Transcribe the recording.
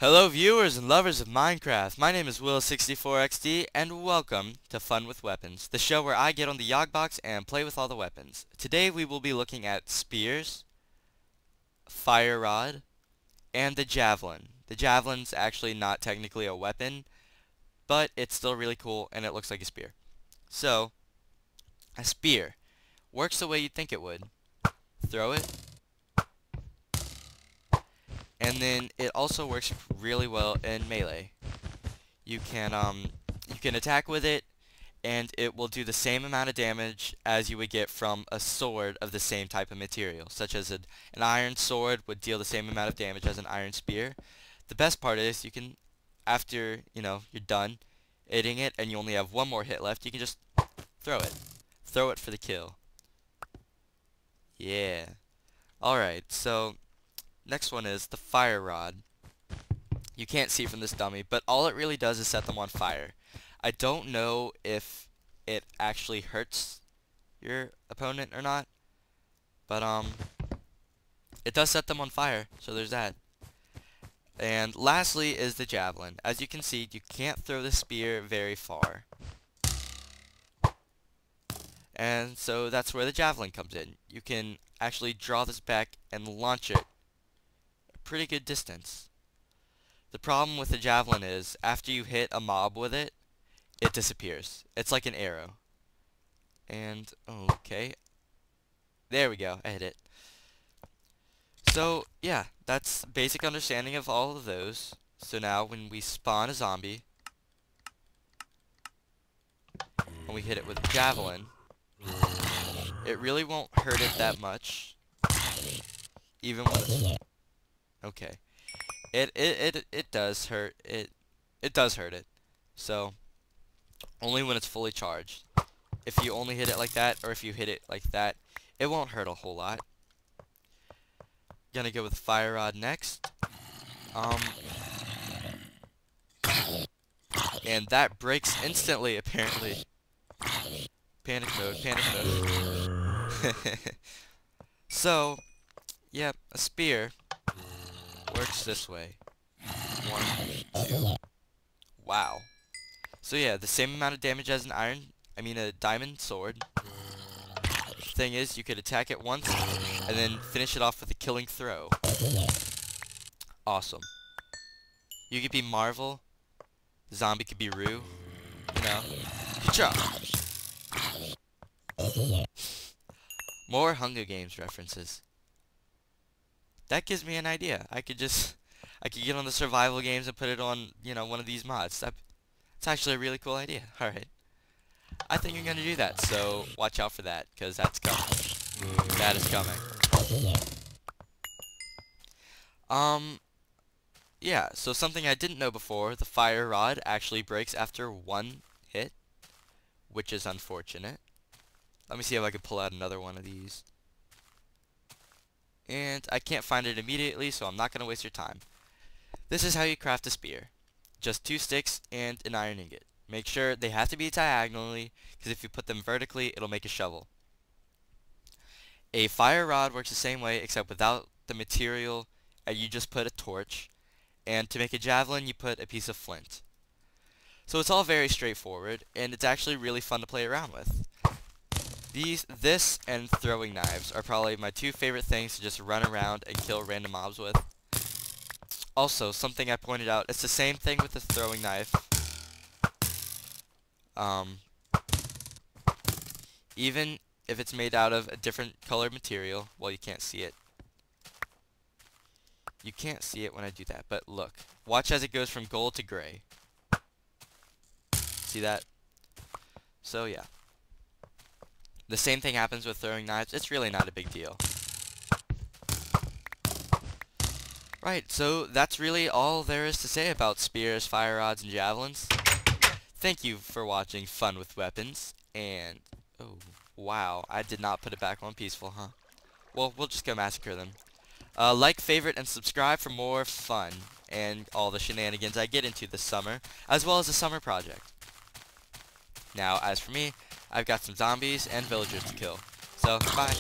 Hello viewers and lovers of Minecraft, my name is Will64XD and welcome to Fun with Weapons, the show where I get on the Yogbox and play with all the weapons. Today we will be looking at spears, fire rod, and the Javelin. The Javelin's actually not technically a weapon, but it's still really cool and it looks like a spear. So, a spear works the way you'd think it would. Throw it. And then it also works really well in melee. You can attack with it, and it will do the same amount of damage as you would get from a sword of the same type of material, such as an iron sword would deal the same amount of damage as an iron spear. The best part is you can, after you're done hitting it, and you only have one more hit left, you can just throw it for the kill. Yeah. All right, so. Next one is the fire rod. You can't see from this dummy, but all it really does is set them on fire. I don't know if it actually hurts your opponent or not, but it does set them on fire, so there's that. And lastly is the javelin. As you can see, you can't throw the spear very far. And so that's where the javelin comes in. You can actually draw this back and launch it pretty good distance. The problem with the javelin is after you hit a mob with it, it disappears. It's like an arrow. And okay, there we go, I hit it. So yeah, that's basic understanding of all of those. So now when we spawn a zombie and we hit it with a javelin, it really won't hurt it that much, even when it's okay. It does hurt it. It does hurt it. So only when it's fully charged. If you only hit it like that, or if you hit it like that, it won't hurt a whole lot. Gonna go with fire rod next. And that breaks instantly apparently. Panic mode, panic mode. So, yep, a spear works this way. 1, 2. Wow. So yeah, the same amount of damage as a diamond sword. Thing is, you could attack it once and then finish it off with a killing throw. Awesome. You could be Marvel. Zombie could be Rue. Good job. More Hunger Games references. That gives me an idea. I could get on the survival games and put it on, one of these mods. That's actually a really cool idea. Alright. I think I'm going to do that, so watch out for that, because that's coming. That is coming. Yeah, so something I didn't know before, the fire rod actually breaks after one hit, which is unfortunate. Let me see if I can pull out another one of these. And I can't find it immediately, so I'm not going to waste your time. This is how you craft a spear. Just 2 sticks and an iron ingot. Make sure they have to be diagonally, because if you put them vertically, it'll make a shovel. A fire rod works the same way, except without the material, you just put a torch. And to make a javelin, you put a piece of flint. So it's all very straightforward, and it's actually really fun to play around with. This and throwing knives are probably my 2 favorite things to just run around and kill random mobs with. Also, something I pointed out, it's the same thing with the throwing knife. Even if it's made out of a different colored material, well, you can't see it. You can't see it when I do that, but look. Watch as it goes from gold to gray. See that? So, yeah. The same thing happens with throwing knives. It's really not a big deal. Right, so that's really all there is to say about spears, fire rods, and javelins. Thank you for watching Fun with Weapons. And, oh, wow, I did not put it back on peaceful, huh? Well, we'll just go massacre them. Like, favorite, and subscribe for more fun and all the shenanigans I get into this summer, as well as the summer project. Now, as for me, I've got some zombies and villagers to kill. So, bye.